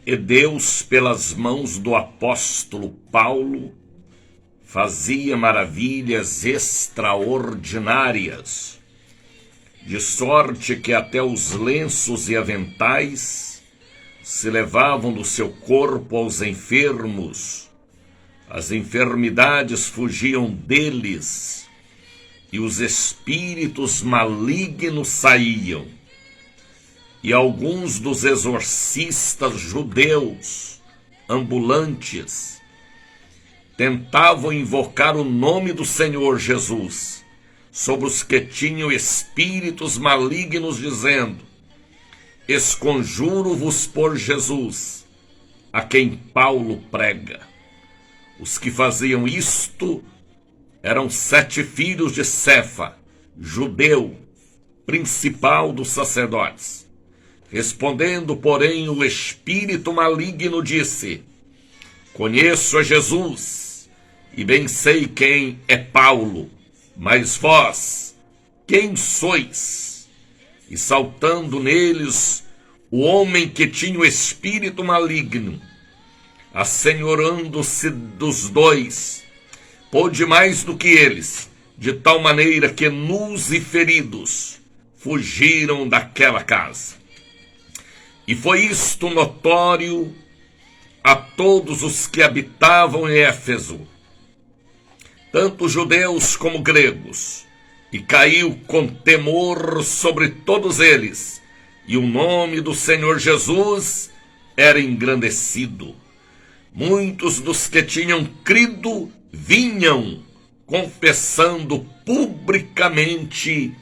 E Deus, pelas mãos do apóstolo Paulo, fazia maravilhas extraordinárias, de sorte que até os lenços e aventais se levavam do seu corpo aos enfermos, as enfermidades fugiam deles, e os espíritos malignos saíam. E alguns dos exorcistas judeus ambulantes tentavam invocar o nome do Senhor Jesus sobre os que tinham espíritos malignos, dizendo: esconjuro-vos por Jesus, a quem Paulo prega. Os que faziam isto eram 7 filhos de Cefa, judeu, principal dos sacerdotes. Respondendo, porém, o espírito maligno disse: conheço a Jesus, e bem sei quem é Paulo, mas vós, quem sois? E saltando neles, o homem que tinha o espírito maligno, assenhorando-se dos dois, pôde mais do que eles, de tal maneira que nus e feridos fugiram daquela casa. E foi isto notório a todos os que habitavam em Éfeso, tanto judeus como gregos, e caiu com temor sobre todos eles, e o nome do Senhor Jesus era engrandecido. Muitos dos que tinham crido vinham confessando publicamente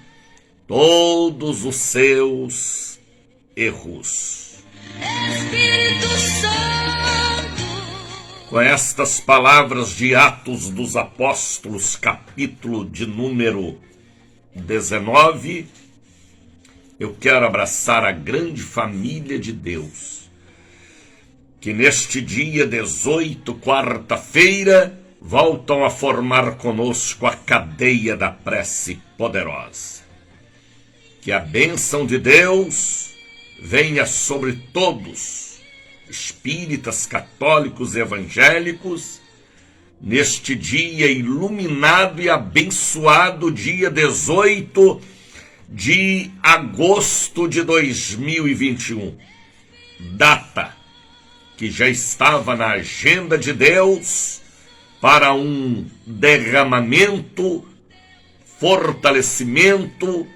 todos os seus erros. Espírito Santo. Com estas palavras de Atos dos Apóstolos, capítulo de número 19, eu quero abraçar a grande família de Deus, que neste dia 18, quarta-feira, voltam a formar conosco a cadeia da prece poderosa. Que a bênção de Deus venha sobre todos, espíritas, católicos e evangélicos, neste dia iluminado e abençoado, dia 18 de agosto de 2021, data que já estava na agenda de Deus para um derramamento, fortalecimento,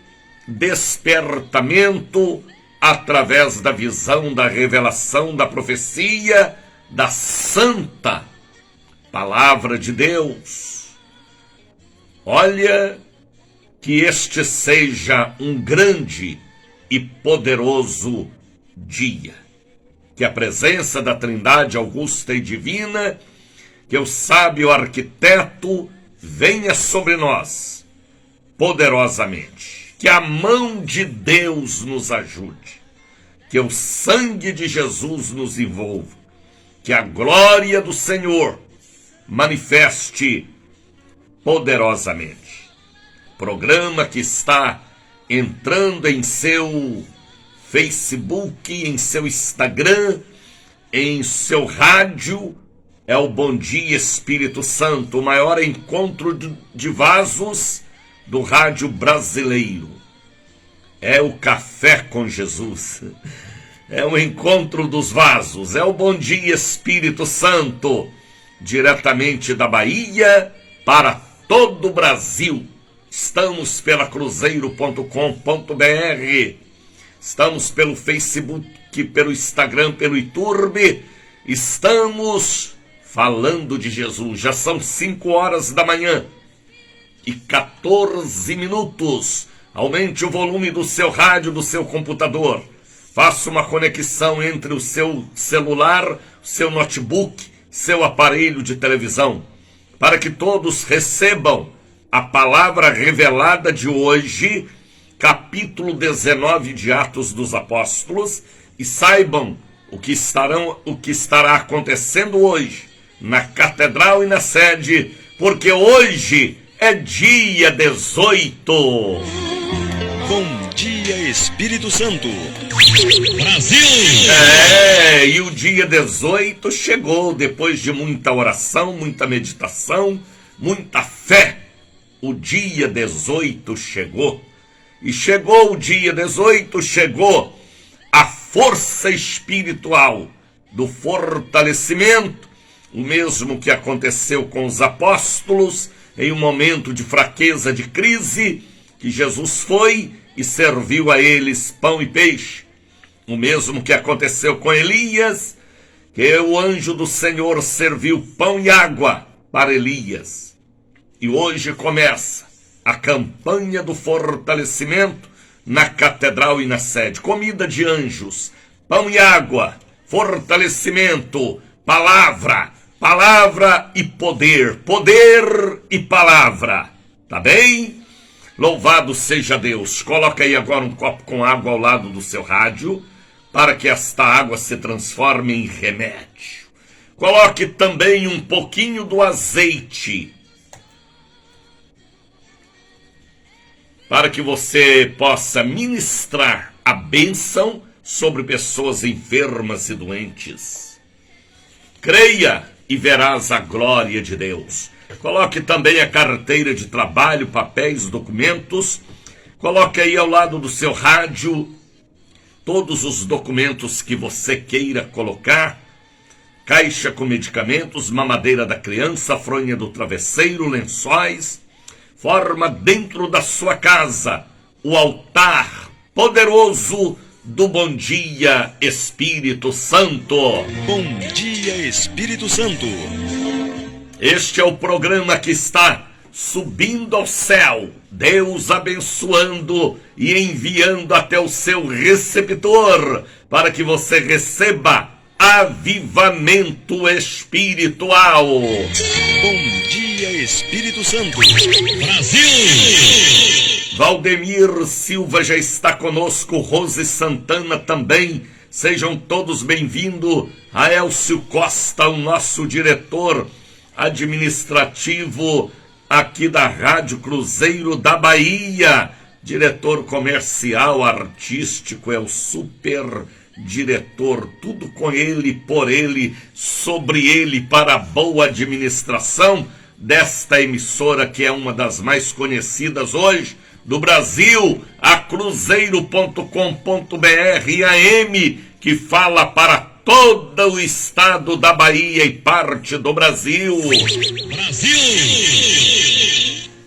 despertamento através da visão, da revelação, da profecia, da santa palavra de Deus. Olha, que este seja um grande e poderoso dia. Que a presença da Trindade augusta e divina, que o sábio arquiteto venha sobre nós poderosamente. Que a mão de Deus nos ajude. Que o sangue de Jesus nos envolva. Que a glória do Senhor manifeste poderosamente. Programa que está entrando em seu Facebook, em seu Instagram, em seu rádio, é o Bom Dia Espírito Santo, o maior encontro de vasos do rádio brasileiro. É o Café com Jesus, é o encontro dos vasos, é o Bom Dia Espírito Santo, diretamente da Bahia para todo o Brasil. Estamos pela cruzeiro.com.br, estamos pelo Facebook, pelo Instagram, pelo YouTube, estamos falando de Jesus. Já são 5 horas da manhã e 14 minutos. Aumente o volume do seu rádio, do seu computador. Faça uma conexão entre o seu celular, o seu notebook, seu aparelho de televisão, para que todos recebam a palavra revelada de hoje, capítulo 19 de Atos dos Apóstolos, e saibam o que estará acontecendo hoje na catedral e na sede, porque hoje é dia 18. Bom dia, dia, Espírito Santo. Brasil! E o dia 18 chegou, depois de muita oração, muita meditação, muita fé. O dia 18 chegou. E chegou o dia 18, chegou a força espiritual do fortalecimento, o mesmo que aconteceu com os apóstolos em um momento de fraqueza, de crise, que Jesus foi e serviu a eles pão e peixe. O mesmo que aconteceu com Elias, que o anjo do Senhor serviu pão e água para Elias. E hoje começa a campanha do fortalecimento na catedral e na sede. Comida de anjos, pão e água, fortalecimento, palavra, palavra e poder, poder e palavra. Tá bem? Louvado seja Deus. Coloca aí agora um copo com água ao lado do seu rádio, para que esta água se transforme em remédio. Coloque também um pouquinho do azeite, para que você possa ministrar a bênção sobre pessoas enfermas e doentes. Creia e verás a glória de Deus. Coloque também a carteira de trabalho, papéis, documentos. Coloque aí ao lado do seu rádio todos os documentos que você queira colocar. Caixa com medicamentos, mamadeira da criança, fronha do travesseiro, lençóis. Forma dentro da sua casa o altar poderoso do Bom Dia Espírito Santo. Bom dia, Espírito Santo. Este é o programa que está subindo ao céu, Deus abençoando e enviando até o seu receptor, para que você receba avivamento espiritual. Bom dia, Espírito Santo. Brasil! Valdemir Silva já está conosco, Rose Santana também. Sejam todos bem-vindos. A Elcio Costa, o nosso diretor administrativo aqui da Rádio Cruzeiro da Bahia. Diretor comercial, artístico, é o super diretor, tudo com ele, por ele, sobre ele, para a boa administração desta emissora, que é uma das mais conhecidas hoje do Brasil, a Cruzeiro.com.br AM, que fala para todo o estado da Bahia e parte do Brasil. Brasil!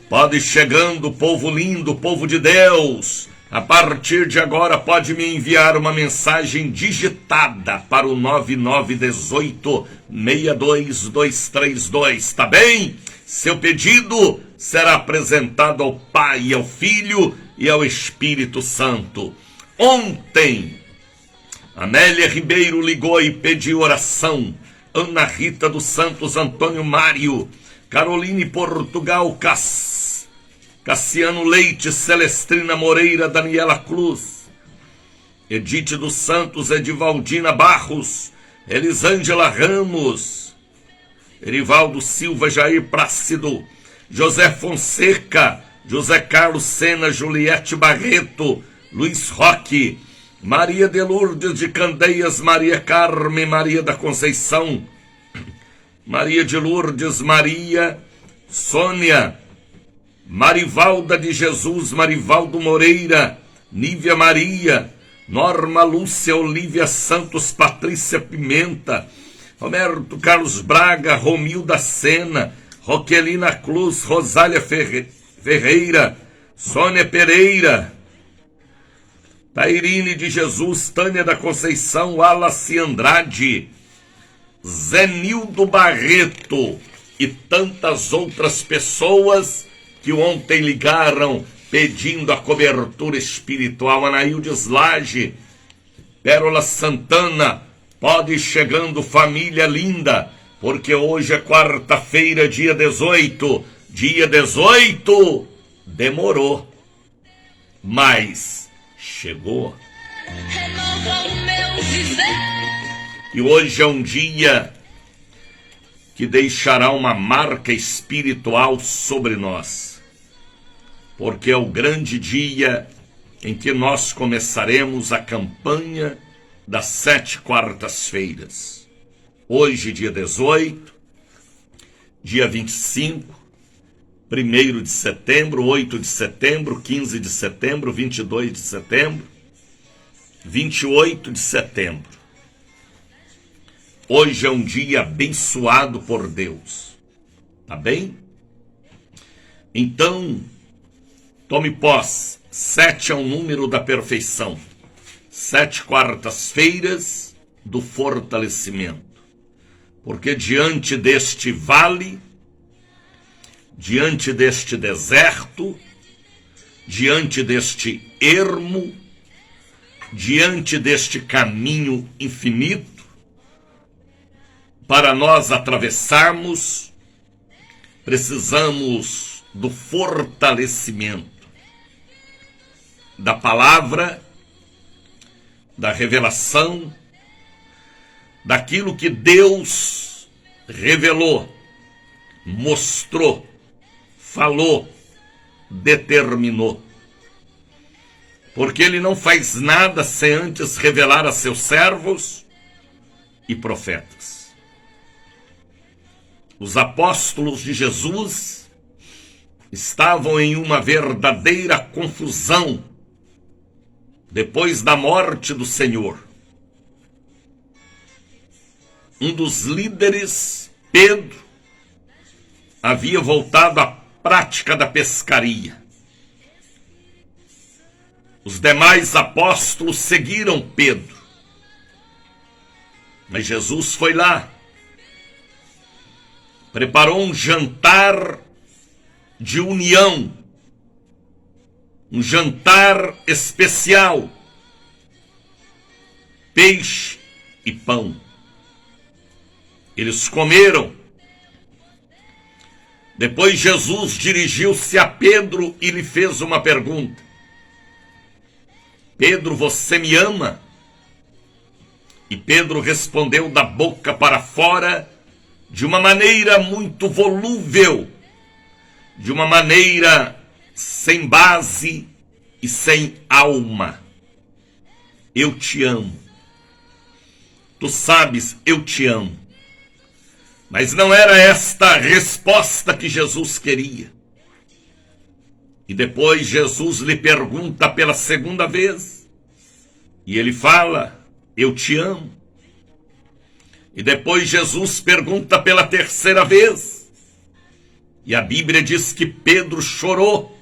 Pode ir chegando, povo lindo, povo de Deus. A partir de agora pode me enviar uma mensagem digitada para o 9918-62232, tá bem? Seu pedido será apresentado ao Pai, ao Filho e ao Espírito Santo. Ontem, Amélia Ribeiro ligou e pediu oração. Ana Rita dos Santos, Antônio Mário, Caroline Portugal, Cassiano Leite, Celestrina Moreira, Daniela Cruz, Edith dos Santos, Edivaldina Barros, Elisângela Ramos, Erivaldo Silva, Jair Plácido, José Fonseca, José Carlos Sena, Juliette Barreto, Luiz Roque, Maria de Lourdes de Candeias, Maria Carme, Maria da Conceição, Maria de Lourdes, Maria, Sônia, Marivalda de Jesus, Marivaldo Moreira, Nívia Maria, Norma Lúcia, Olívia Santos, Patrícia Pimenta, Roberto Carlos Braga, Romilda Sena, Roquelina Cruz, Rosália Ferreira, Sônia Pereira, Tairine de Jesus, Tânia da Conceição, Wallace Andrade, Zenildo Barreto e tantas outras pessoas que ontem ligaram pedindo a cobertura espiritual. Anaildes Lage, Pérola Santana, pode ir chegando, família linda, porque hoje é quarta-feira, dia 18. Dia 18 demorou, mas chegou. renova o meu viver. E hoje é um dia que deixará uma marca espiritual sobre nós, porque é o grande dia em que nós começaremos a campanha das 7 quartas-feiras. Hoje, dia 18, dia 25, 1º de setembro, 8 de setembro, 15 de setembro, 22 de setembro, 28 de setembro. Hoje é um dia abençoado por Deus. Tá bem? Então, tome posse. 7 é um número da perfeição. 7 quartas-feiras do fortalecimento. Porque diante deste vale, diante deste deserto, diante deste ermo, diante deste caminho infinito, para nós atravessarmos, precisamos do fortalecimento da palavra, da revelação, daquilo que Deus revelou, mostrou, falou, determinou. Porque Ele não faz nada sem antes revelar a seus servos e profetas. Os apóstolos de Jesus estavam em uma verdadeira confusão depois da morte do Senhor. Um dos líderes, Pedro, havia voltado à prática da pescaria. Os demais apóstolos seguiram Pedro. Mas Jesus foi lá, preparou um jantar de união, um jantar especial, peixe e pão. Eles comeram. Depois Jesus dirigiu-se a Pedro e lhe fez uma pergunta. Pedro, você me ama? E Pedro respondeu da boca para fora, de uma maneira muito volúvel, de uma maneira sem base e sem alma. Eu te amo. Tu sabes, eu te amo. Mas não era esta a resposta que Jesus queria. E depois Jesus lhe pergunta pela segunda vez. E ele fala, eu te amo. E depois Jesus pergunta pela terceira vez. E a Bíblia diz que Pedro chorou.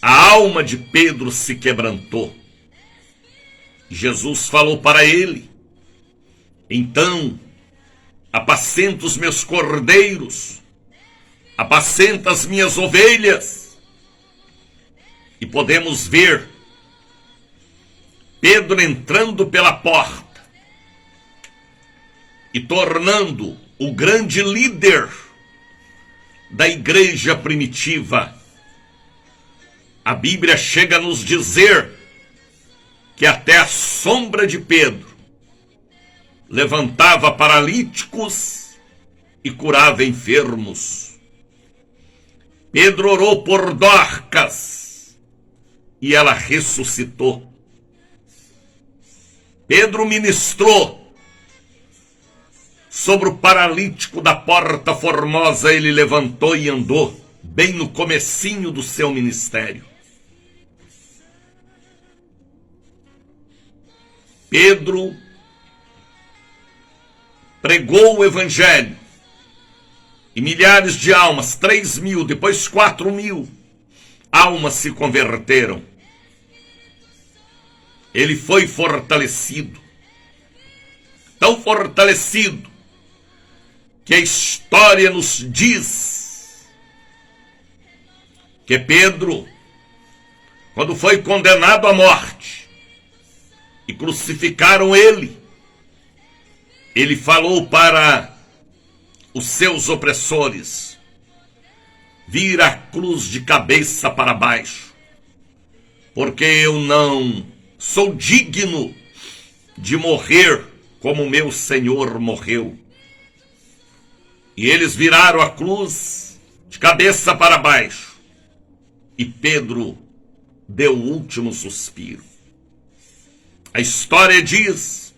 A alma de Pedro se quebrantou. Jesus falou para ele, então, apacenta os meus cordeiros, apacenta as minhas ovelhas. E podemos ver Pedro entrando pela porta e tornando o grande líder da igreja primitiva. A Bíblia chega a nos dizer que até a sombra de Pedro levantava paralíticos e curava enfermos. Pedro orou por Dorcas e ela ressuscitou. Pedro ministrou sobre o paralítico da Porta Formosa, ele levantou e andou, bem no comecinho do seu ministério. Pedro pregou o evangelho e milhares de almas, 3.000, depois 4.000 almas se converteram. Ele foi fortalecido, tão fortalecido que a história nos diz que Pedro, quando foi condenado à morte e crucificaram ele, ele falou para os seus opressores: vira a cruz de cabeça para baixo, porque eu não sou digno de morrer como meu Senhor morreu. E eles viraram a cruz de cabeça para baixo. E Pedro deu o último suspiro. A história diz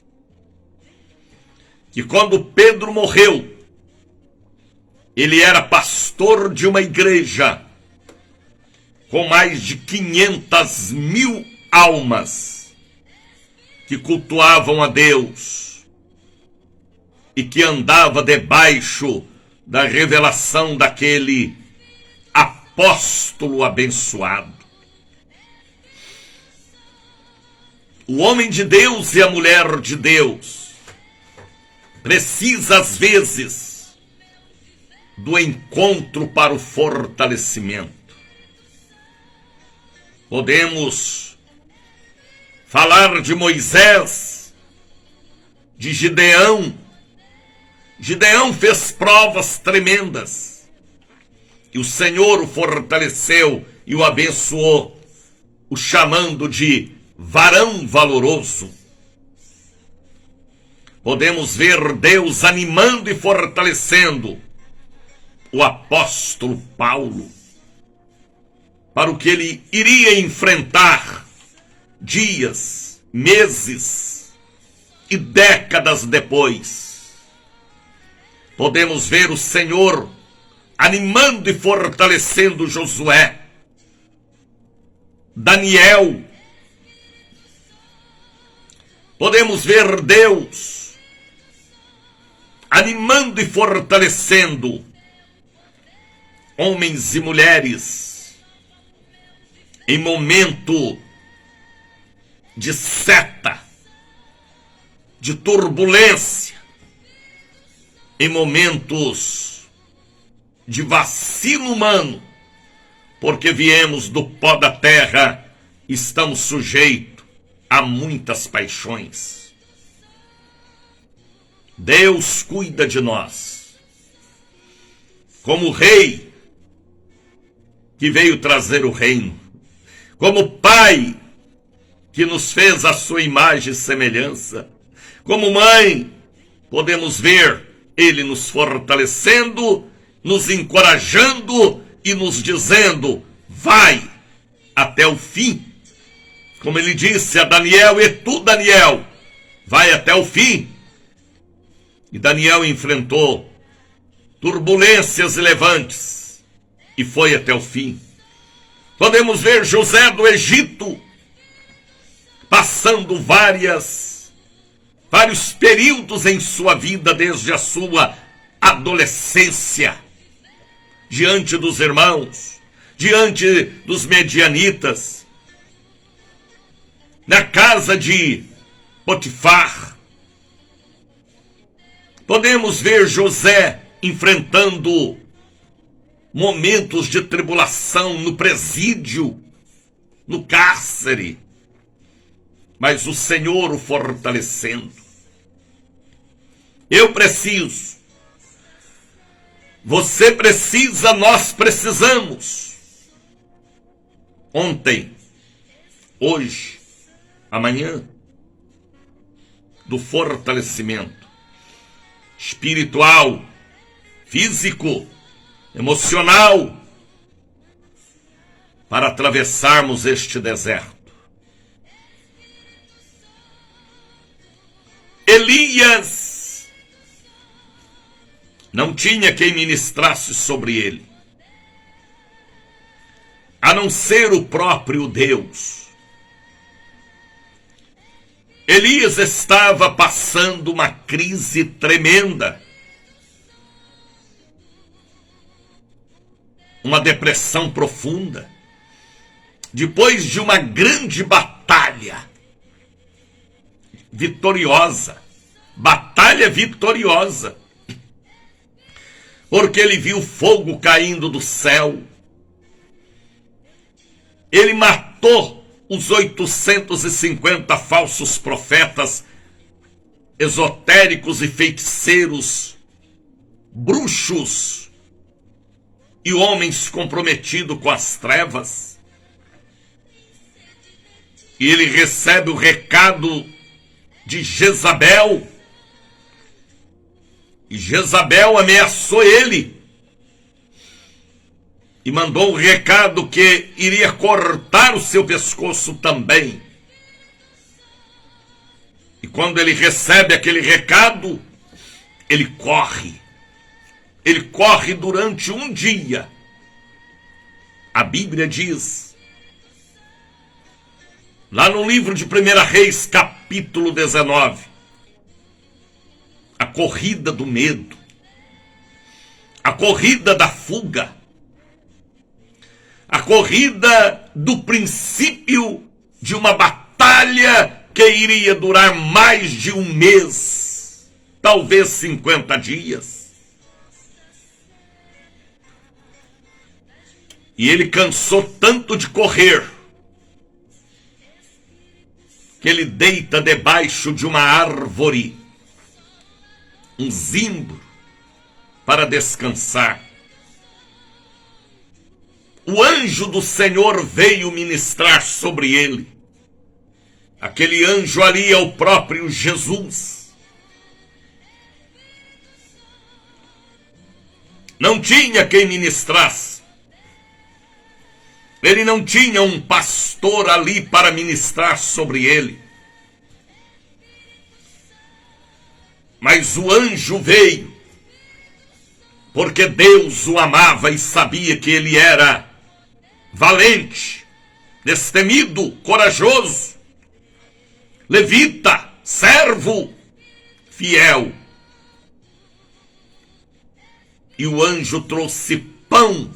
que quando Pedro morreu, ele era pastor de uma igreja com mais de 500.000 almas que cultuavam a Deus e que andava debaixo da revelação daquele apóstolo abençoado. O homem de Deus e a mulher de Deus precisa, às vezes, do encontro para o fortalecimento. Podemos falar de Moisés, de Gideão. Gideão fez provas tremendas e o Senhor o fortaleceu e o abençoou, o chamando de varão valoroso. Podemos ver Deus animando e fortalecendo o apóstolo Paulo para o que ele iria enfrentar dias, meses e décadas depois. Podemos ver o Senhor animando e fortalecendo Josué, Daniel. Podemos ver Deus animando e fortalecendo homens e mulheres em momento de seta, de turbulência, em momentos de vacilo humano, porque viemos do pó da terra, estamos sujeitos a muitas paixões. Deus cuida de nós, como rei que veio trazer o reino, como pai que nos fez a sua imagem e semelhança, como mãe, podemos ver ele nos fortalecendo, nos encorajando e nos dizendo: vai até o fim. Como ele disse a Daniel: e tu, Daniel, vai até o fim. E Daniel enfrentou turbulências e levantes e foi até o fim. Podemos ver José do Egito passando vários períodos em sua vida, desde a sua adolescência, diante dos irmãos, diante dos medianitas, na casa de Potifar. Podemos ver José enfrentando momentos de tribulação no presídio, no cárcere, mas o Senhor o fortalecendo. Eu preciso, você precisa, nós precisamos. Ontem, hoje, amanhã, do fortalecimento espiritual, físico, emocional, para atravessarmos este deserto. Elias não tinha quem ministrasse sobre ele, a não ser o próprio Deus. Elias estava passando uma crise tremenda, uma depressão profunda, depois de uma grande batalha vitoriosa, porque ele viu fogo caindo do céu, ele matou os 850 falsos profetas, esotéricos e feiticeiros, bruxos e homens comprometidos com as trevas. E ele recebe o recado de Jezabel, e Jezabel ameaçou ele. e mandou um recado que iria cortar o seu pescoço também. E quando ele recebe aquele recado, ele corre. Ele corre durante um dia. A Bíblia diz, lá no livro de 1 Reis, capítulo 19, a corrida do medo, a corrida da fuga, a corrida do princípio de uma batalha que iria durar mais de um mês, talvez 50 dias. E ele cansou tanto de correr, que ele deita debaixo de uma árvore, um zimbro, para descansar. O anjo do Senhor veio ministrar sobre ele. Aquele anjo ali é o próprio Jesus. Não tinha quem ministrasse. Ele não tinha um pastor ali para ministrar sobre ele. Mas o anjo veio, porque Deus o amava e sabia que ele era valente, destemido, corajoso, levita, servo, fiel. E o anjo trouxe pão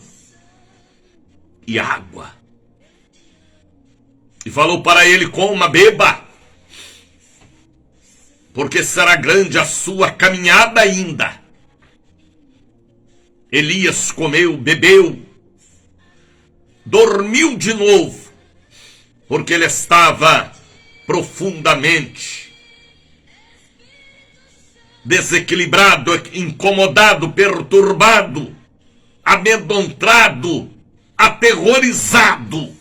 e água. E falou para ele: coma, beba, porque será grande a sua caminhada ainda. Elias comeu, bebeu, dormiu de novo, porque ele estava profundamente desequilibrado, incomodado, perturbado, amedrontado, aterrorizado.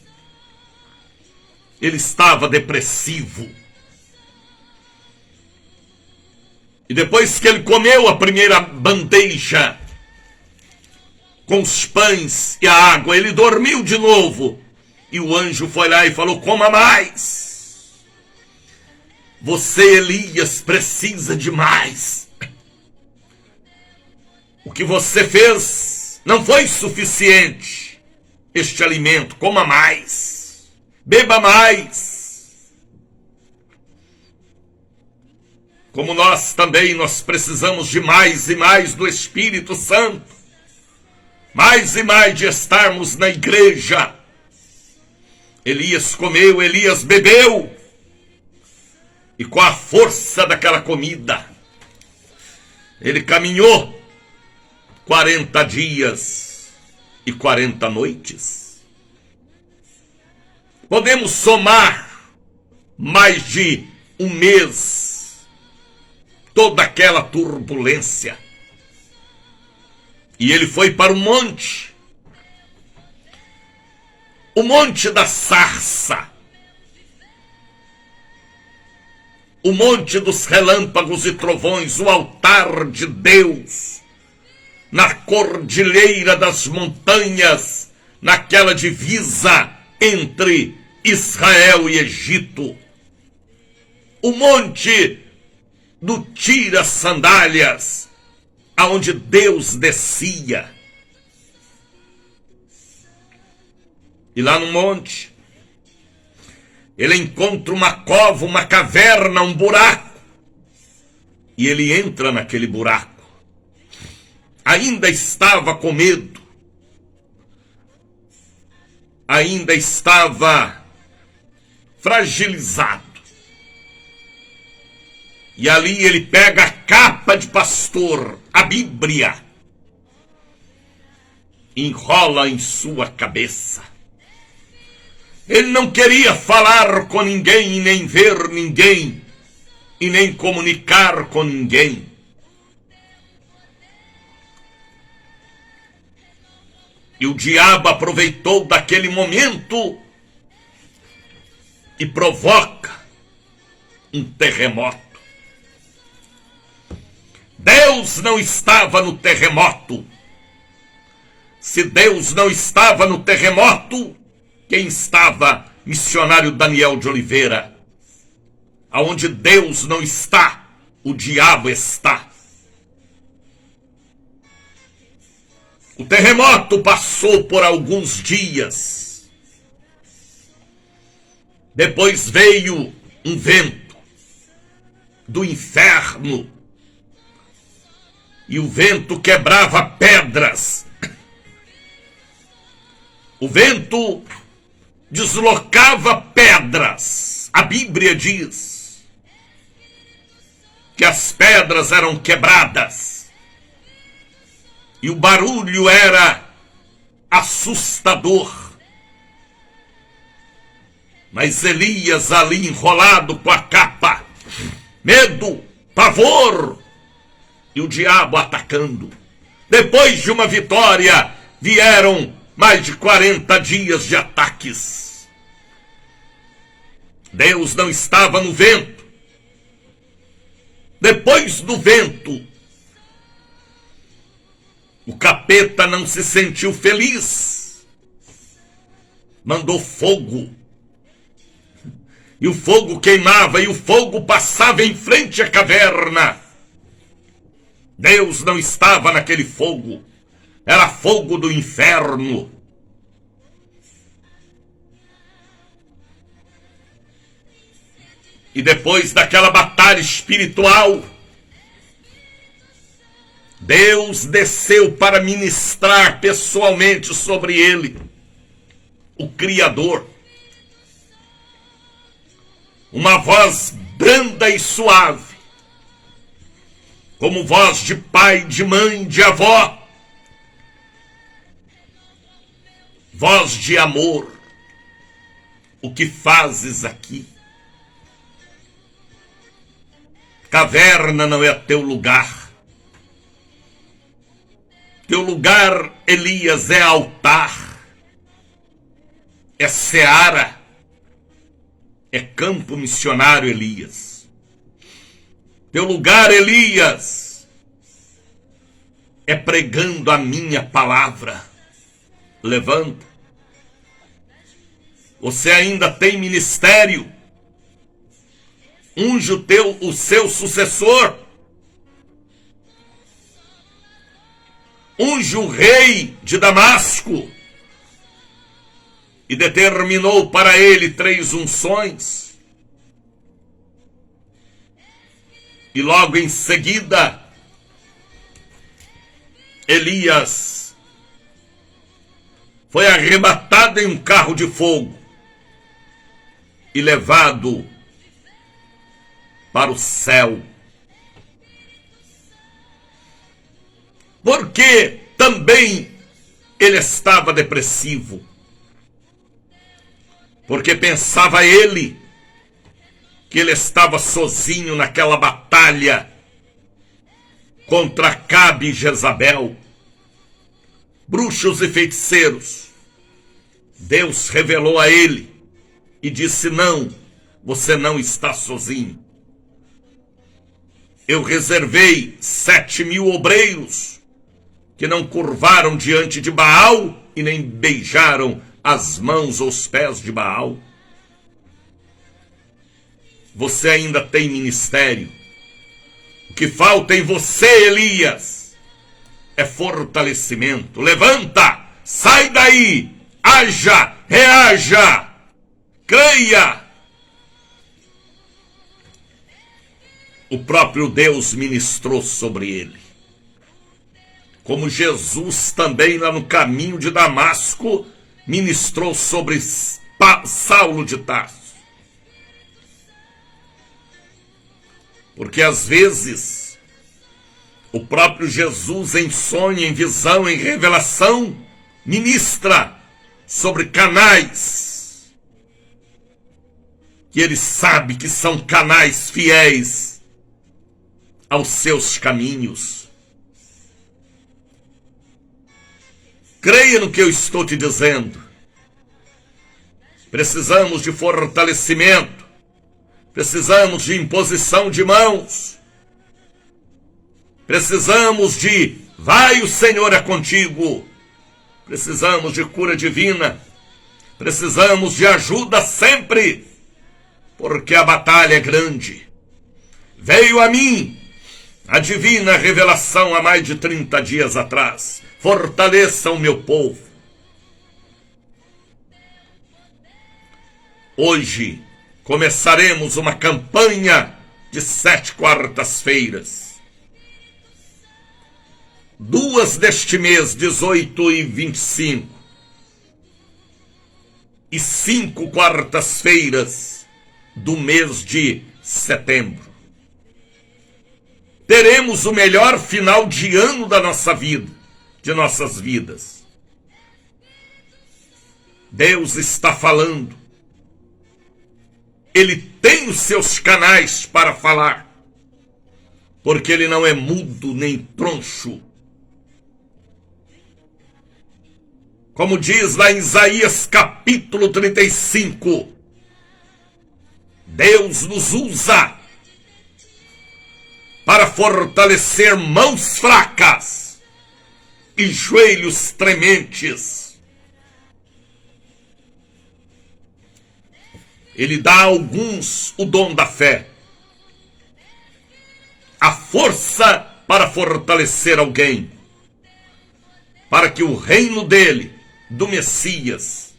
Ele estava depressivo. E depois que ele comeu a primeira bandeja com os pães e a água, ele dormiu de novo. E o anjo foi lá e falou: coma mais. Você, Elias, precisa de mais. O que você fez não foi suficiente. Este alimento, coma mais. Beba mais. Como nós também, nós precisamos de mais e mais do Espírito Santo. Mais e mais de estarmos na igreja. Elias comeu, Elias bebeu. E com a força daquela comida, ele caminhou 40 dias e 40 noites. Podemos somar mais de um mês, toda aquela turbulência. E ele foi para o monte da sarça, o monte dos relâmpagos e trovões, o altar de Deus, na cordilheira das montanhas, naquela divisa entre Israel e Egito, o monte do tira-sandálias, aonde Deus descia. E lá no monte, ele encontra uma cova, uma caverna, um buraco. E ele entra naquele buraco. Ainda estava com medo. Ainda estava fragilizado. E ali ele pega a capa de pastor, a Bíblia, enrola em sua cabeça. Ele não queria falar com ninguém, e nem ver ninguém, e nem comunicar com ninguém. E o diabo aproveitou daquele momento e provoca um terremoto. Deus não estava no terremoto. Se Deus não estava no terremoto, quem estava? Missionário Daniel de Oliveira. Aonde Deus não está, o diabo está. O terremoto passou por alguns dias. Depois veio um vento do inferno. E o vento quebrava pedras. O vento deslocava pedras. A Bíblia diz que as pedras eram quebradas. E o barulho era assustador. Mas Elias ali enrolado com a capa, medo, pavor, e o diabo atacando. Depois de uma vitória, vieram mais de 40 dias de ataques. Deus não estava no vento. Depois do vento, o capeta não se sentiu feliz. Mandou fogo. E o fogo queimava e o fogo passava em frente à caverna. Deus não estava naquele fogo. Era fogo do inferno. E depois daquela batalha espiritual, Deus desceu para ministrar pessoalmente sobre ele, o Criador. Uma voz branda e suave, como voz de pai, de mãe, de avó. Voz de amor. O que fazes aqui? Caverna não é teu lugar. Teu lugar, Elias, é altar. É seara. É campo missionário, Elias. Teu lugar, Elias, é pregando a minha palavra. Levanta. Você ainda tem ministério. Unge o seu sucessor. Unge o rei de Damasco. E determinou para ele 3 unções. E logo em seguida, Elias foi arrebatado em um carro de fogo e levado para o céu. Porque também ele estava depressivo. Porque pensava ele que ele estava sozinho naquela batalha contra Acabe e Jezabel, bruxos e feiticeiros. Deus revelou a ele e disse: não, você não está sozinho. Eu reservei 7.000 obreiros que não curvaram diante de Baal e nem beijaram as mãos ou os pés de Baal. Você ainda tem ministério. O que falta em você, Elias, é fortalecimento. Levanta, sai daí, haja, reaja, creia. O próprio Deus ministrou sobre ele. Como Jesus também lá no caminho de Damasco ministrou sobre Saulo de Tarso. Porque às vezes o próprio Jesus em sonho, em visão, em revelação, ministra sobre canais que ele sabe que são canais fiéis aos seus caminhos. Creia no que eu estou te dizendo. Precisamos de fortalecimento. Precisamos de imposição de mãos. Precisamos de: vai, o Senhor é contigo. precisamos de cura divina, precisamos de ajuda sempre, porque a batalha é grande. Veio a mim a divina revelação há mais de 30 dias atrás. Fortaleça o meu povo. Hoje começaremos uma campanha de 7 quartas-feiras. 2 deste mês, 18 e 25. E 5 quartas-feiras do mês de setembro. Teremos o melhor final de ano da nossa vida, de nossas vidas. Deus está falando. Ele tem os seus canais para falar, porque ele não é mudo nem troncho. Como diz lá em Isaías capítulo 35, Deus nos usa para fortalecer mãos fracas e joelhos trementes. Ele dá a alguns o dom da fé, a força para fortalecer alguém, para que o reino dele, do Messias,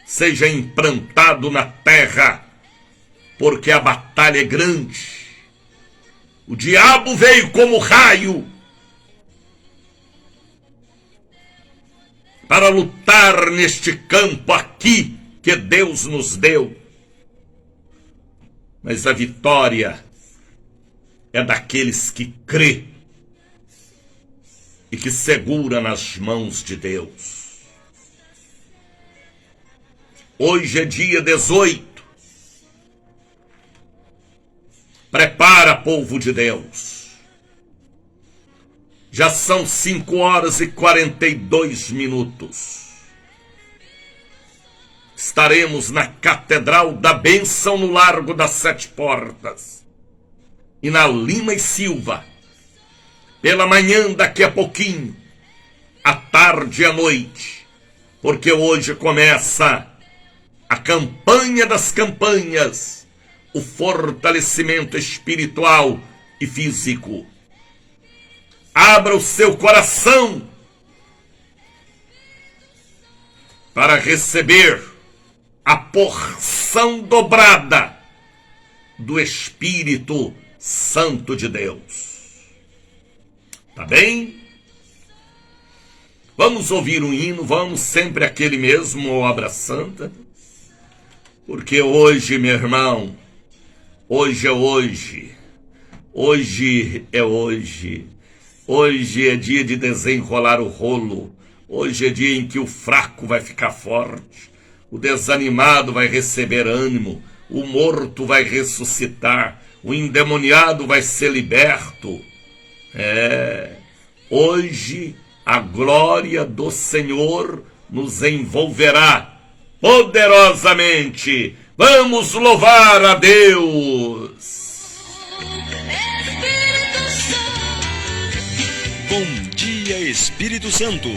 seja implantado na terra, porque a batalha é grande. O diabo veio como raio para lutar neste campo aqui que Deus nos deu. Mas a vitória é daqueles que crê e que segura nas mãos de Deus. Hoje é dia 18. Prepara, povo de Deus. Já são 5 horas e 42 minutos. Estaremos na Catedral da Bênção no Largo das 7 Portas e na Lima e Silva, pela manhã daqui a pouquinho, à tarde e à noite, porque hoje começa a campanha das campanhas, o fortalecimento espiritual e físico. Abra o seu coração para receber a porção dobrada do Espírito Santo de Deus. Tá bem? Vamos ouvir um hino, vamos sempre aquele mesmo, Obra Santa, porque hoje, meu irmão, hoje é hoje, hoje é hoje, hoje é dia de desenrolar o rolo, hoje é dia em que o fraco vai ficar forte, o desanimado vai receber ânimo, o morto vai ressuscitar, o endemoniado vai ser liberto. Hoje a glória do Senhor nos envolverá poderosamente. Vamos louvar a Deus. Bom dia, Espírito Santo.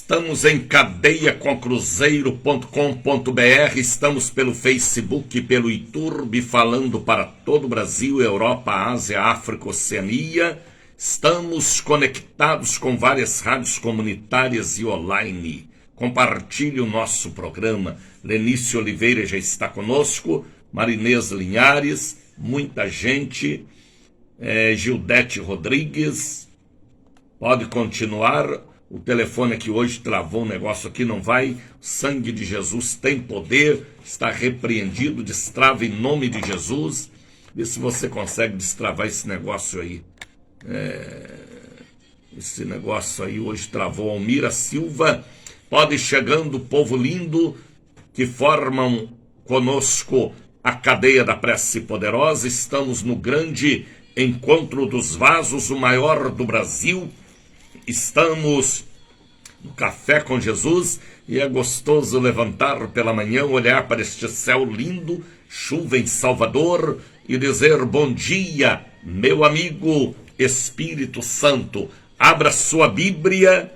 Estamos em cadeiacomcruzeiro.com.br, estamos pelo Facebook, pelo YouTube, falando para todo o Brasil, Europa, Ásia, África, Oceania. Estamos conectados com várias rádios comunitárias e online. Compartilhe o nosso programa. Lenício Oliveira já está conosco, Marinês Linhares, muita gente, Gildete Rodrigues, pode continuar. O telefone aqui hoje travou um negócio aqui, não vai. O sangue de Jesus tem poder, está repreendido, destrava em nome de Jesus. Vê se você consegue destravar esse negócio aí. Esse negócio aí hoje travou. Almira Silva, pode ir chegando, povo lindo, que formam conosco a cadeia da prece poderosa. Estamos no grande encontro dos vasos, o maior do Brasil. Estamos no Café com Jesus e é gostoso levantar pela manhã, olhar para este céu lindo, chuva em Salvador e dizer bom dia, meu amigo Espírito Santo. Abra sua Bíblia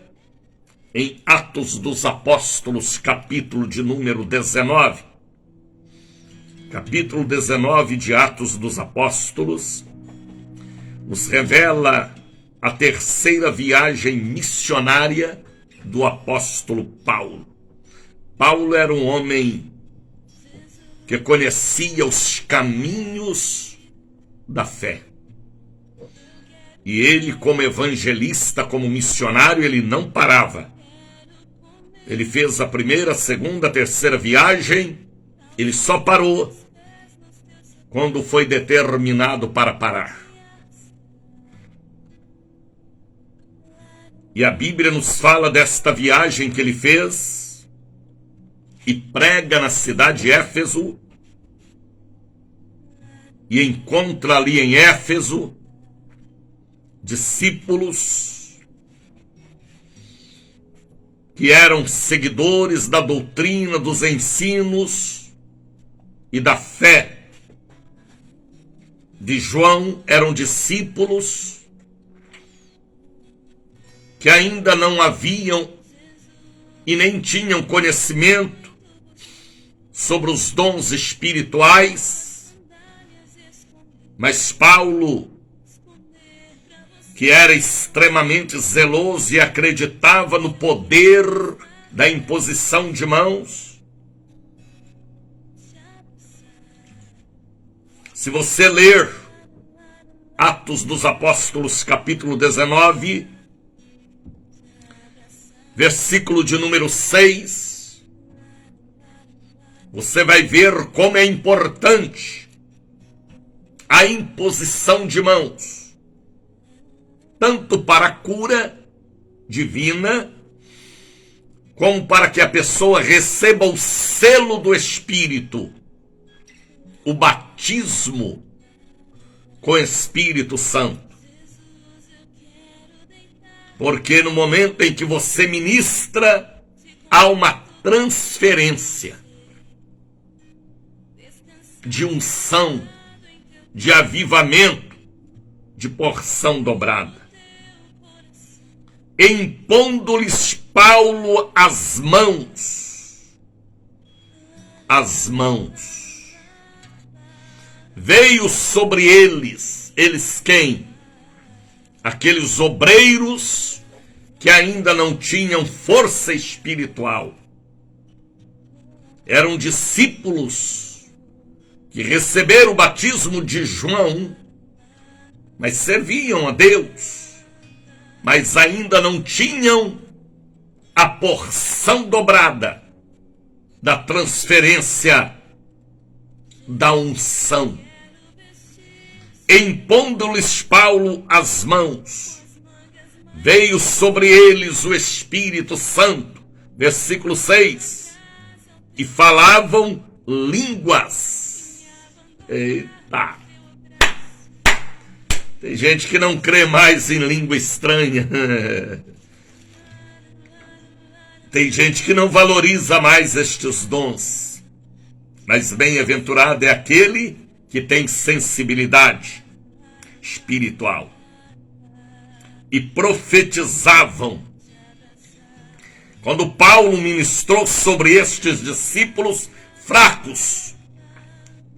em Atos dos Apóstolos, capítulo de número 19. Capítulo 19 de Atos dos Apóstolos nos revela a terceira viagem missionária do apóstolo Paulo. Paulo era um homem que conhecia os caminhos da fé. E ele, como evangelista, como missionário, ele não parava. Ele fez a primeira, a segunda, a terceira viagem, ele só parou quando foi determinado para parar. E a Bíblia nos fala desta viagem que ele fez e prega na cidade de Éfeso e encontra ali em Éfeso discípulos que eram seguidores da doutrina, dos ensinos e da fé de João, eram discípulos que ainda não haviam e nem tinham conhecimento sobre os dons espirituais, mas Paulo, que era extremamente zeloso e acreditava no poder da imposição de mãos. Se você ler Atos dos Apóstolos, capítulo 19, versículo de número 6, você vai ver como é importante a imposição de mãos, tanto para a cura divina, como para que a pessoa receba o selo do Espírito, o batismo com o Espírito Santo. Porque no momento em que você ministra, há uma transferência de unção, de avivamento, de porção dobrada. Impondo-lhes Paulo as mãos, veio sobre eles quem? Aqueles obreiros que ainda não tinham força espiritual. Eram discípulos que receberam o batismo de João, mas serviam a Deus, mas ainda não tinham a porção dobrada da transferência da unção. Impondo-lhes Paulo as mãos, veio sobre eles o Espírito Santo, versículo 6, e falavam línguas. Eita! Tem gente que não crê mais em língua estranha. Tem gente que não valoriza mais estes dons. Mas bem-aventurado é aquele que tem sensibilidade espiritual. E profetizavam quando Paulo ministrou sobre estes discípulos fracos,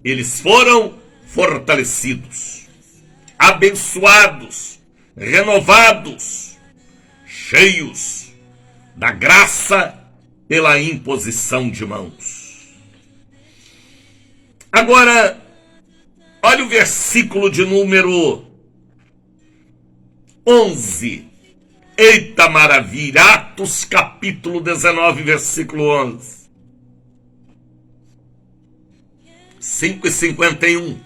eles foram fortalecidos, abençoados, renovados, cheios da graça pela imposição de mãos. Agora, olha o versículo de número 11. Eita maravilha! Atos capítulo 19, versículo 11. 5:51.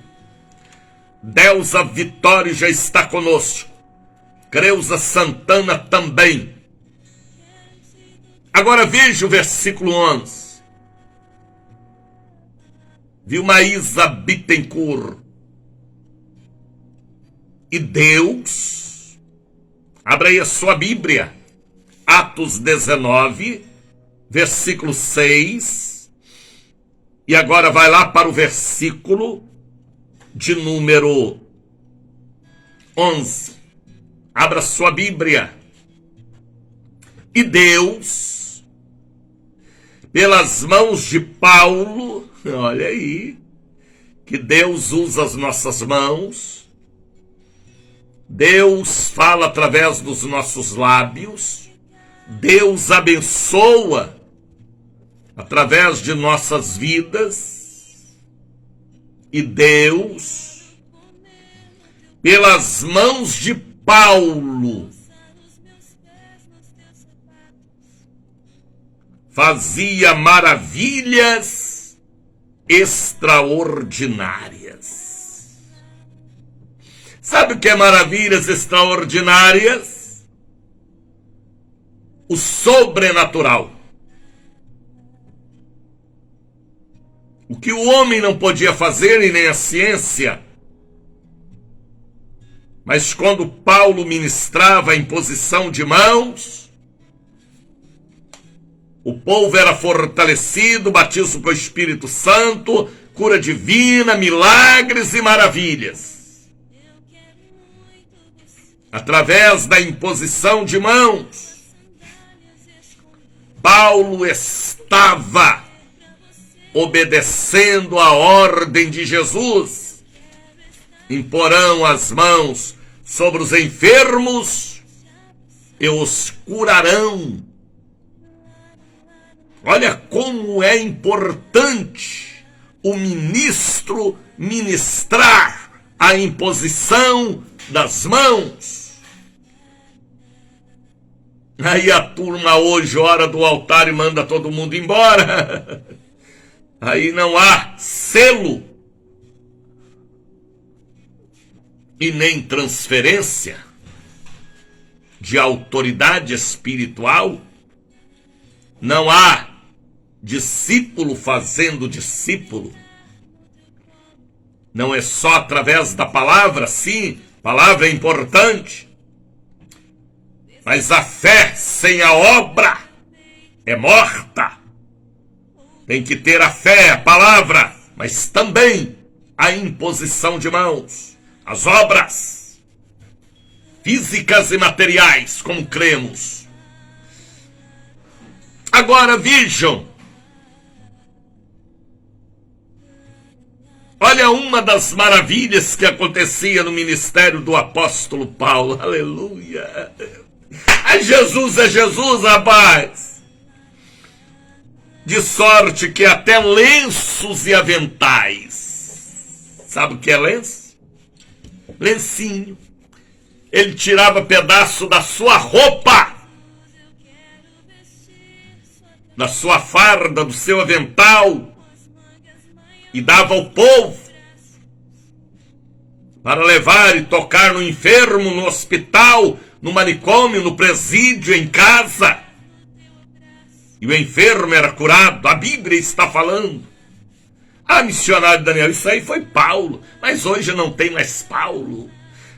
Delza Vitório já está conosco. Creuza Santana também. Agora veja o versículo 11. Vilmaísa Bittencourt. E Deus, abra aí a sua Bíblia, Atos 19, versículo 6, e agora vai lá para o versículo de número 11. Abra sua Bíblia. E Deus, pelas mãos de Paulo, olha aí, que Deus usa as nossas mãos, Deus fala através dos nossos lábios, Deus abençoa através de nossas vidas, e Deus, pelas mãos de Paulo, fazia maravilhas extraordinárias. Sabe o que é maravilhas extraordinárias? O sobrenatural. O que o homem não podia fazer e nem a ciência. Mas quando Paulo ministrava a imposição de mãos, o povo era fortalecido, batismo com o Espírito Santo, cura divina, milagres e maravilhas. Através da imposição de mãos, Paulo estava obedecendo a ordem de Jesus. Imporão as mãos sobre os enfermos e os curarão. Olha como é importante o ministro ministrar a imposição das mãos. Aí a turma hoje ora do altar e manda todo mundo embora. Aí não há selo e nem transferência de autoridade espiritual. Não há discípulo fazendo discípulo. Não é só através da palavra, sim, palavra é importante. Mas a fé sem a obra é morta. Tem que ter a fé, a palavra, mas também a imposição de mãos, as obras físicas e materiais, como cremos. Agora vejam, olha uma das maravilhas que acontecia no ministério do apóstolo Paulo, aleluia. Jesus é Jesus, rapaz. De sorte que até lenços e aventais. Sabe o que é lenço? Lencinho. Ele tirava pedaço da sua roupa, da sua farda, do seu avental, e dava ao povo para levar e tocar no enfermo, no hospital, no manicômio, no presídio, em casa. E o enfermo era curado. A Bíblia está falando. Ah, missionário Daniel, isso aí foi Paulo. Mas hoje não tem mais Paulo.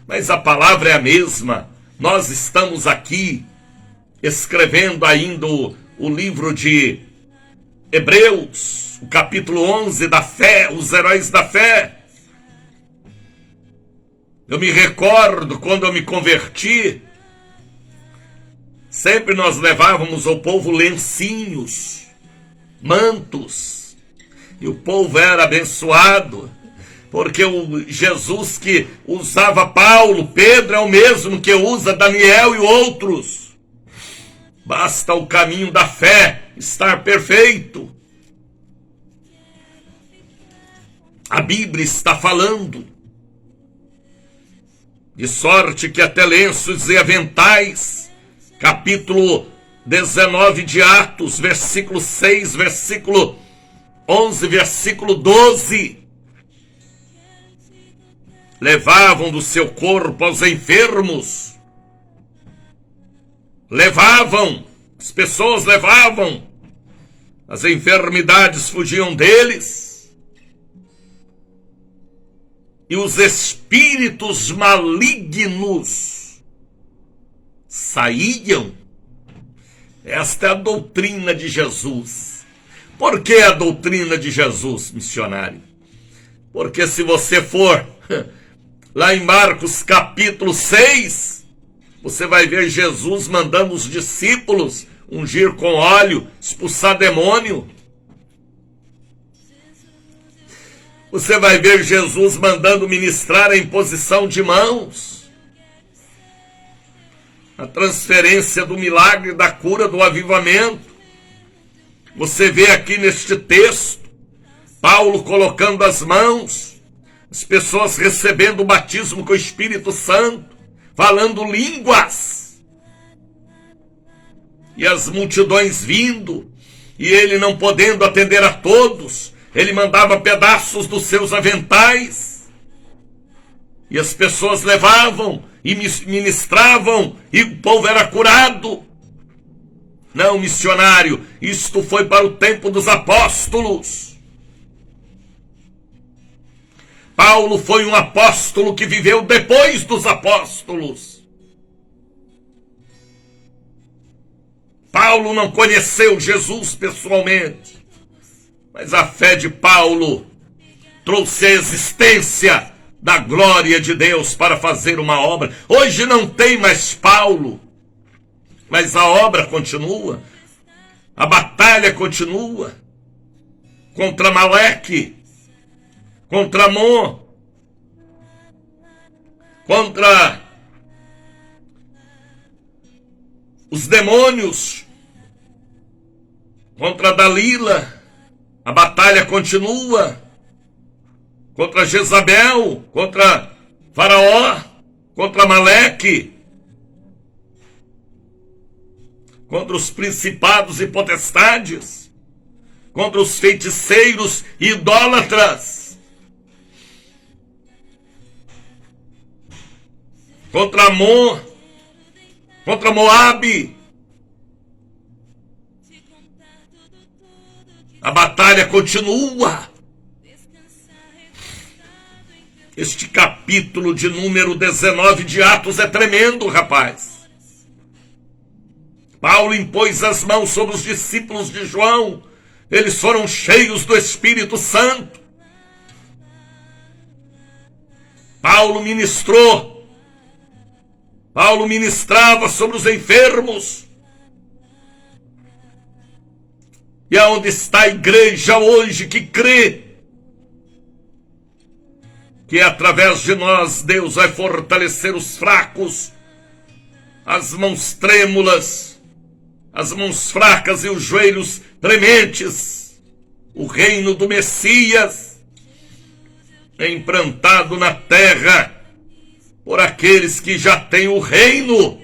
Mas a palavra é a mesma. Nós estamos aqui escrevendo ainda o livro de Hebreus, o capítulo 11 da fé, os heróis da fé. Eu me recordo quando eu me converti, Sempre nós levávamos ao povo lencinhos, mantos, e o povo era abençoado, porque o Jesus que usava Paulo, Pedro é o mesmo que usa Daniel e outros. Basta o caminho da fé estar perfeito. A Bíblia está falando, de sorte que até lenços e aventais, capítulo 19 de Atos, versículo 6, versículo 11, versículo 12, levavam do seu corpo aos enfermos, as pessoas levavam, as enfermidades fugiam deles, e os espíritos malignos saíam. Esta é a doutrina de Jesus. Por que a doutrina de Jesus, missionário? Porque se você for lá em Marcos capítulo 6, você vai ver Jesus mandando os discípulos ungir com óleo, expulsar demônio. Você vai ver Jesus mandando ministrar a imposição de mãos, a transferência do milagre, da cura, do avivamento. Você vê aqui neste texto, Paulo colocando as mãos, as pessoas recebendo o batismo com o Espírito Santo, falando línguas, e as multidões vindo, e ele não podendo atender a todos, ele mandava pedaços dos seus aventais, e as pessoas levavam e ministravam, e o povo era curado. Não, missionário, isto foi para o tempo dos apóstolos. Paulo foi um apóstolo que viveu depois dos apóstolos. Paulo não conheceu Jesus pessoalmente, mas a fé de Paulo trouxe a existência da glória de Deus para fazer uma obra. Hoje não tem mais Paulo, mas a obra continua, a batalha continua, contra Maleque, contra Amon, contra os demônios, contra Dalila. A batalha continua contra Jezabel, contra Faraó, contra Maleque, contra os principados e potestades, contra os feiticeiros e idólatras, contra Amon, contra Moabe. A batalha continua. Este capítulo de número 19 de Atos é tremendo, rapaz. Paulo impôs as mãos sobre os discípulos de João. Eles foram cheios do Espírito Santo. Paulo ministrou. Paulo ministrava sobre os enfermos. E aonde está a igreja hoje que crê que através de nós Deus vai fortalecer os fracos, as mãos trêmulas, as mãos fracas e os joelhos trementes. O reino do Messias é implantado na terra por aqueles que já têm o reino.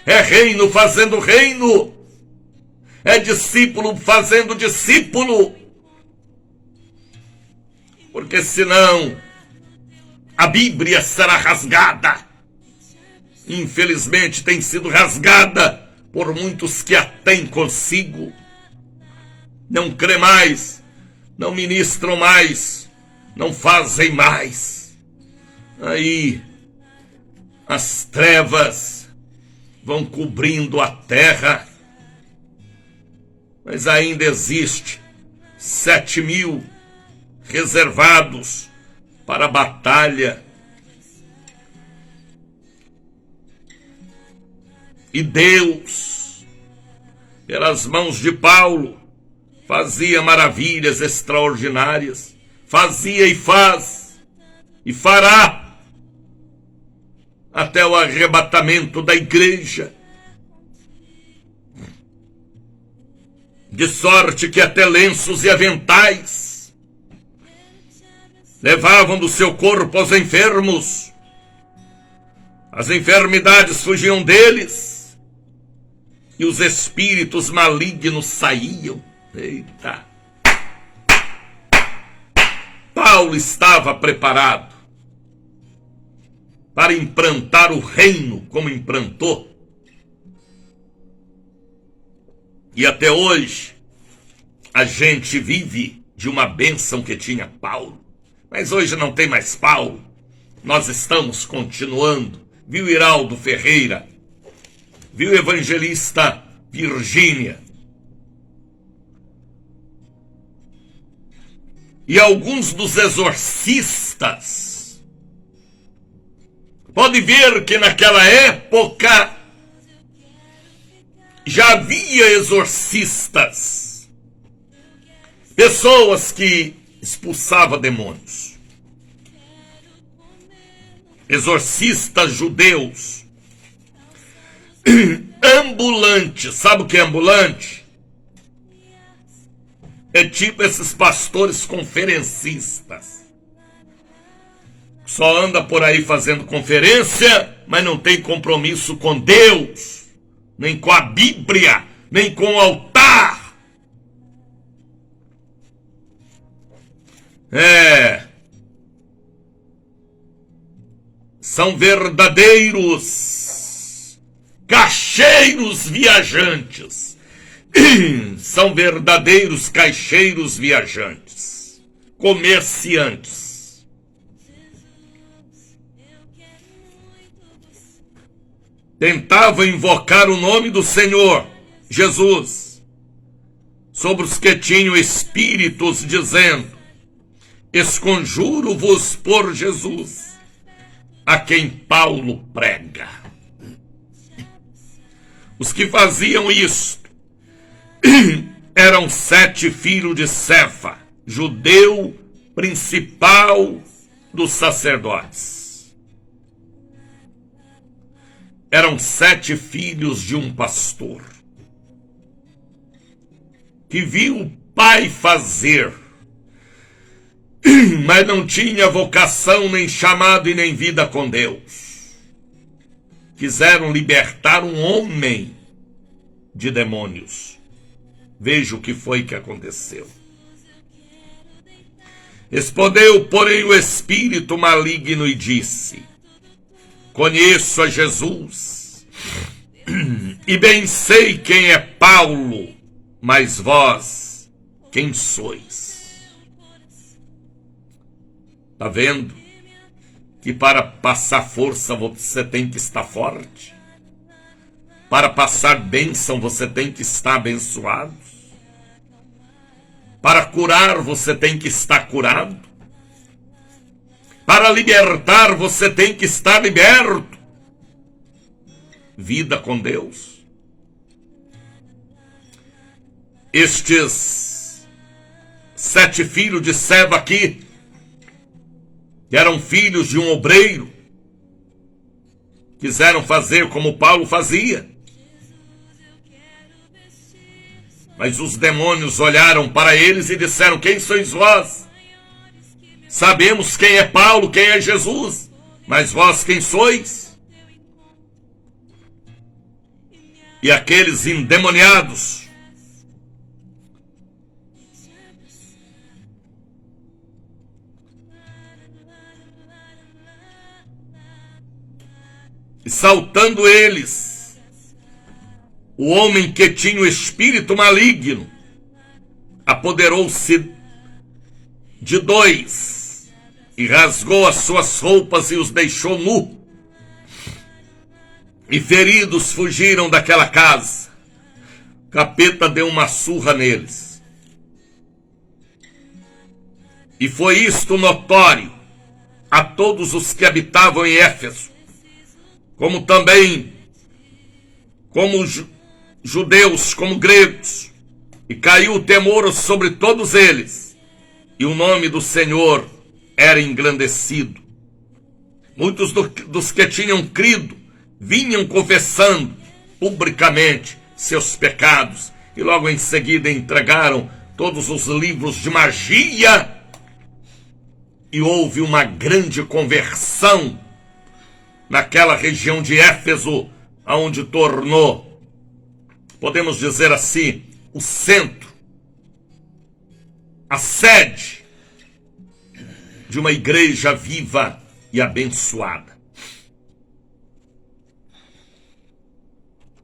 É reino fazendo reino. É discípulo fazendo discípulo. Porque senão a Bíblia será rasgada. Infelizmente tem sido rasgada por muitos que a têm consigo. Não crê mais, não ministram mais, não fazem mais. Aí as trevas vão cobrindo a terra. Mas ainda existe 7.000 reservados para a batalha. E Deus pelas mãos de Paulo, fazia maravilhas extraordinárias, fazia e faz, e fará, até o arrebatamento da igreja. De sorte que até lenços e aventais levavam do seu corpo aos enfermos, as enfermidades fugiam deles, e os espíritos malignos saíam. Eita! Paulo estava preparado para implantar o reino como implantou. E até hoje, a gente vive de uma bênção que tinha Paulo. Mas hoje não tem mais Paulo. Nós estamos continuando. Viu Iraldo Ferreira? Viu Evangelista Virgínia? E alguns dos exorcistas. Pode ver que naquela época já havia exorcistas, pessoas que expulsavam demônios, exorcistas judeus, ambulantes. Sabe o que é ambulante? É tipo esses pastores conferencistas, só anda por aí fazendo conferência, mas não tem compromisso com Deus, nem com a Bíblia, nem com o altar. São verdadeiros caixeiros viajantes. São verdadeiros caixeiros viajantes, comerciantes. Tentavam invocar o nome do Senhor Jesus sobre os que tinham espíritos, dizendo: esconjuro-vos por Jesus, a quem Paulo prega. Os que faziam isto eram 7 filhos de Cefa, judeu principal dos sacerdotes. Eram 7 filhos de um pastor, que viu o pai fazer, mas não tinha vocação, nem chamado e nem vida com Deus. Quiseram libertar um homem de demônios. Veja o que foi que aconteceu. Respondeu, porém, o espírito maligno e disse: conheço a Jesus, e bem sei quem é Paulo, mas vós, quem sois? Está vendo que para passar força você tem que estar forte? Para passar bênção você tem que estar abençoado? Para curar você tem que estar curado? Para libertar você tem que estar liberto? Vida com Deus. Estes 7 filhos de Seva aqui, que eram filhos de um obreiro, quiseram fazer como Paulo fazia. Mas os demônios olharam para eles e disseram: quem sois vós? Sabemos quem é Paulo, quem é Jesus, mas vós quem sois? E aqueles endemoniados e saltando eles, o homem que tinha o espírito maligno apoderou-se de 2 e rasgou as suas roupas e os deixou nu. E feridos fugiram daquela casa. O capeta deu uma surra neles. E foi isto notório a todos os que habitavam em Éfeso, como também judeus como gregos, e caiu o temor sobre todos eles, e o nome do Senhor era engrandecido. Muitos dos que tinham crido vinham confessando publicamente seus pecados, e logo em seguida entregaram todos os livros de magia, e houve uma grande conversão naquela região de Éfeso, aonde tornou, podemos dizer assim, o centro, a sede de uma igreja viva e abençoada.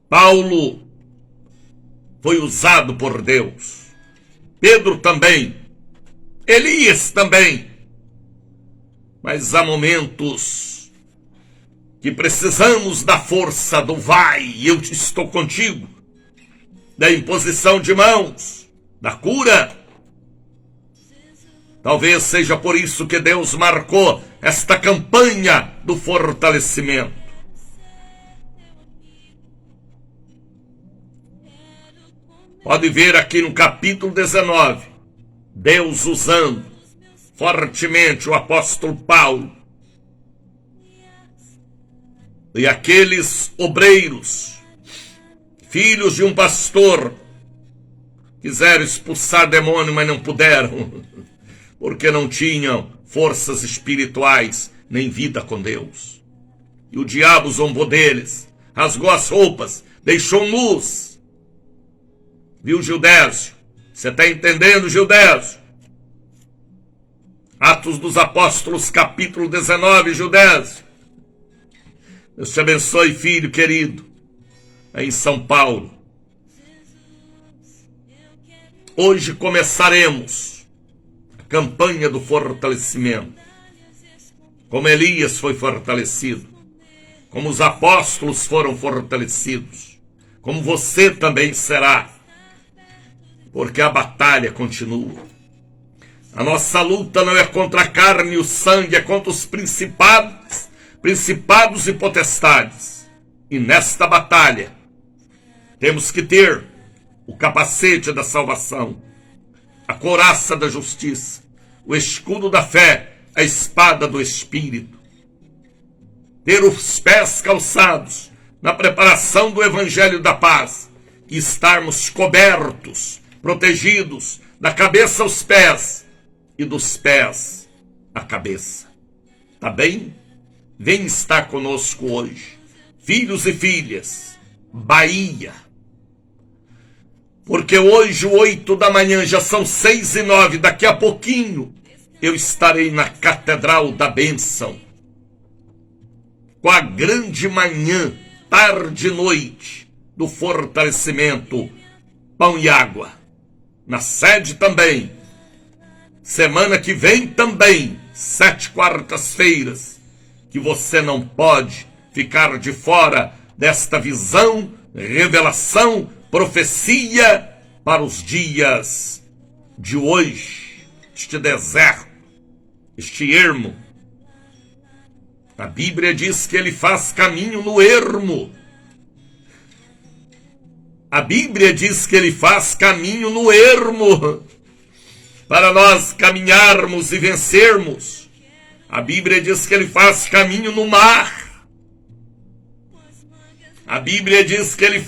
Paulo foi usado por Deus, Pedro também, Elias também, mas há momentos que precisamos da força do vai, eu estou contigo, da imposição de mãos, da cura. Talvez seja por isso que Deus marcou esta campanha do fortalecimento. Pode ver aqui no capítulo 19, Deus usando fortemente o apóstolo Paulo e aqueles obreiros, filhos de um pastor, quiseram expulsar demônio, mas não puderam, porque não tinham forças espirituais, nem vida com Deus. E o diabo zombou deles, rasgou as roupas, deixou nus. Viu, Gildésio? Você está entendendo, Gildésio? Atos dos Apóstolos, capítulo 19, Gildésio. Deus te abençoe, filho querido, aí em São Paulo. Hoje começaremos a campanha do fortalecimento. Como Elias foi fortalecido, como os apóstolos foram fortalecidos, como você também será, porque a batalha continua. A nossa luta não é contra a carne e o sangue, é contra os principados e potestades. E nesta batalha, temos que ter o capacete da salvação, a couraça da justiça, o escudo da fé, a espada do Espírito. Ter os pés calçados na preparação do Evangelho da Paz e estarmos cobertos, protegidos, da cabeça aos pés e dos pés à cabeça. Tá bem? Vem estar conosco hoje, filhos e filhas, Bahia. Porque hoje, 8 da manhã, já são 6:09, daqui a pouquinho, eu estarei na Catedral da Bênção, com a grande manhã, tarde e noite, do fortalecimento, pão e água. Na sede também, semana que vem também, 7 quartas-feiras, que você não pode ficar de fora desta visão, revelação, profecia para os dias de hoje, este deserto, este ermo. A Bíblia diz que ele faz caminho no ermo. A Bíblia diz que ele faz caminho no ermo, para nós caminharmos e vencermos. A Bíblia diz que ele faz caminho no mar. A Bíblia diz que ele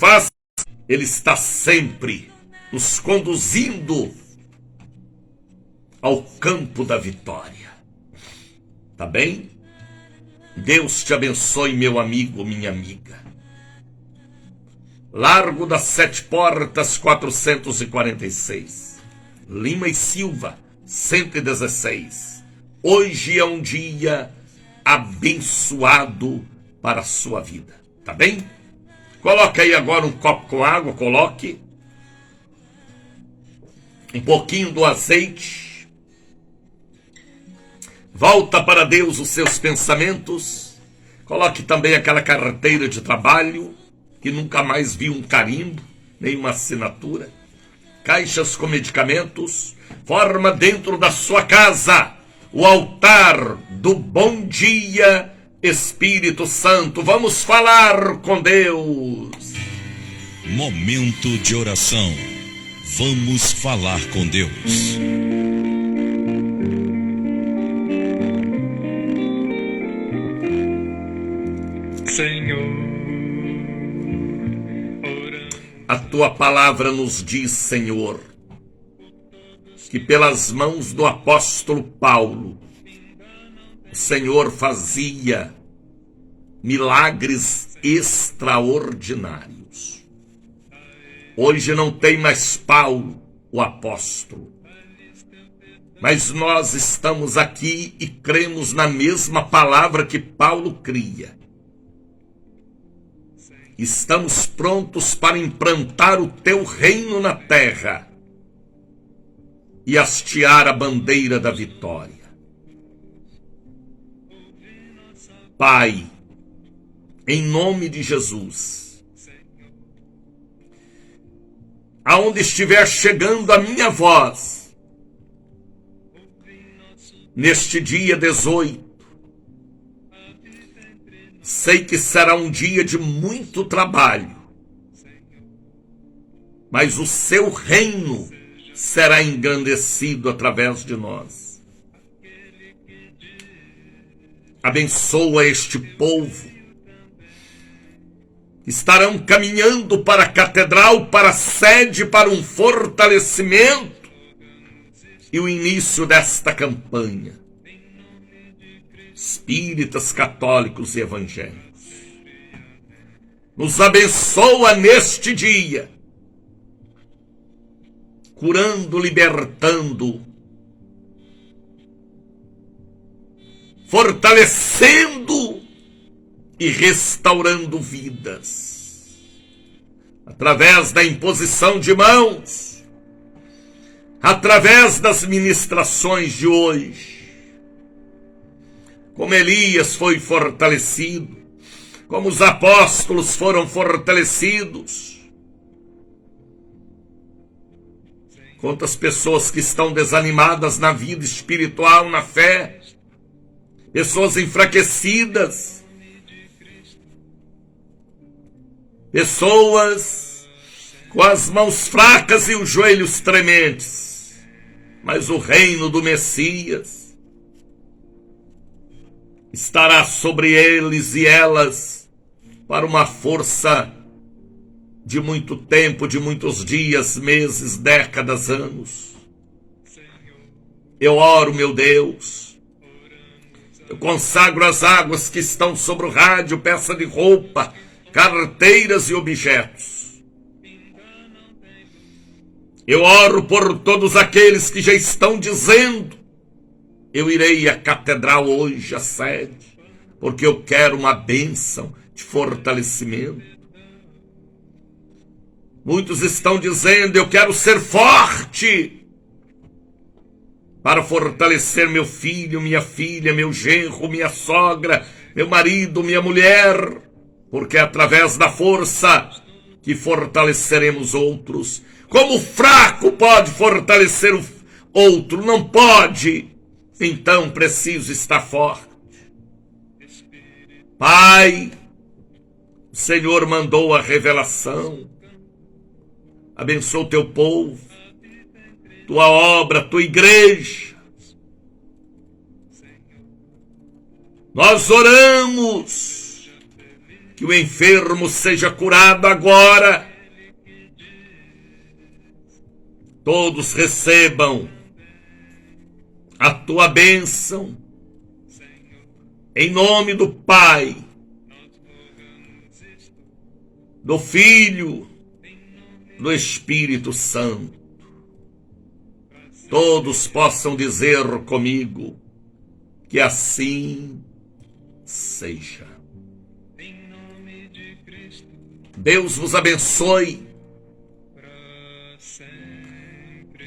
está sempre nos conduzindo ao campo da vitória. Tá bem? Deus te abençoe, meu amigo, minha amiga. Largo das 7 Portas, 446. Lima e Silva, 116. Hoje é um dia abençoado para a sua vida. Tá bem? Coloque aí agora um copo com água, coloque um pouquinho do azeite. Volta para Deus os seus pensamentos. Coloque também aquela carteira de trabalho que nunca mais viu um carimbo, nem uma assinatura. Caixas com medicamentos. Forma dentro da sua casa o altar do bom dia, Espírito Santo. Vamos falar com Deus. Momento de oração. Vamos falar com Deus. Senhor, A tua palavra nos diz, Senhor, que pelas mãos do apóstolo Paulo, o Senhor fazia milagres extraordinários. Hoje não tem mais Paulo, o apóstolo, mas nós estamos aqui e cremos na mesma palavra que Paulo cria. Estamos prontos para implantar o teu reino na terra e hastear a bandeira da vitória. Pai, em nome de Jesus, aonde estiver chegando a minha voz, neste dia 18, sei que será um dia de muito trabalho, mas o seu reino será engrandecido através de nós. Abençoa este povo. Estarão caminhando para a catedral, para a sede, para um fortalecimento e o início desta campanha. Espíritas, católicos e evangélicos, nos abençoa neste dia, curando, libertando, fortalecendo e restaurando vidas, através da imposição de mãos, através das ministrações de hoje. Como Elias foi fortalecido, como os apóstolos foram fortalecidos. Quantas pessoas que estão desanimadas na vida espiritual, na fé, pessoas enfraquecidas, pessoas com as mãos fracas e os joelhos trementes, mas o reino do Messias estará sobre eles e elas para uma força de muito tempo, de muitos dias, meses, décadas, anos. Eu oro, meu Deus, eu consagro as águas que estão sobre o rádio, peça de roupa, carteiras e objetos. Eu oro por todos aqueles que já estão dizendo: eu irei à catedral hoje, à sede, porque eu quero uma bênção de fortalecimento. Muitos estão dizendo: eu quero ser forte para fortalecer meu filho, minha filha, meu genro, minha sogra, meu marido, minha mulher, porque é através da força que fortaleceremos outros. Como o fraco pode fortalecer o outro? Não pode. Então preciso estar forte. Pai, o Senhor mandou a revelação. Abençoa o teu povo, tua obra, tua igreja. Nós oramos que o enfermo seja curado agora. Todos recebam a tua bênção, em nome do Pai, do Filho, do Espírito Santo. Todos possam dizer comigo que assim seja. Deus vos abençoe.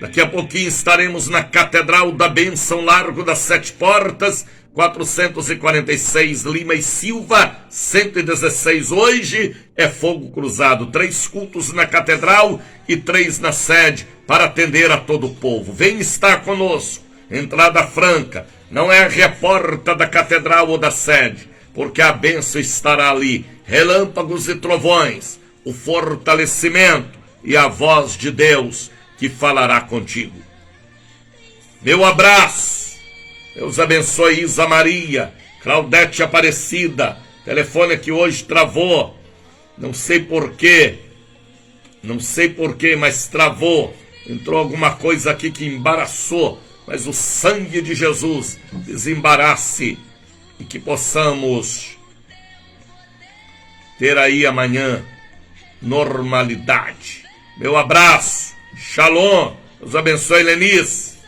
Daqui a pouquinho estaremos na Catedral da Bênção, Largo das Sete Portas, 446 Lima e Silva, 116. Hoje é fogo cruzado, 3 cultos na Catedral e 3 na sede, para atender a todo o povo. Vem estar conosco, entrada franca, não é a porta da Catedral ou da sede, porque a bênção estará ali, relâmpagos e trovões, o fortalecimento e a voz de Deus que falará contigo. Meu abraço. Deus abençoe Isa Maria, Claudete Aparecida. Telefone que hoje travou. Não sei porquê, mas travou. Entrou alguma coisa aqui que embaraçou. Mas o sangue de Jesus desembarace e que possamos ter aí amanhã normalidade. Meu abraço, shalom, Deus abençoe Lenice,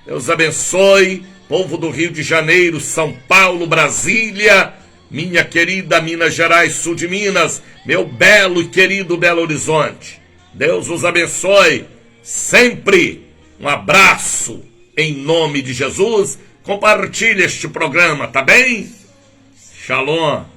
Deus abençoe povo do Rio de Janeiro, São Paulo, Brasília, minha querida Minas Gerais, sul de Minas, meu belo e querido Belo Horizonte. Deus os abençoe sempre. Um abraço em nome de Jesus. Compartilhe este programa, tá bem? Shalom.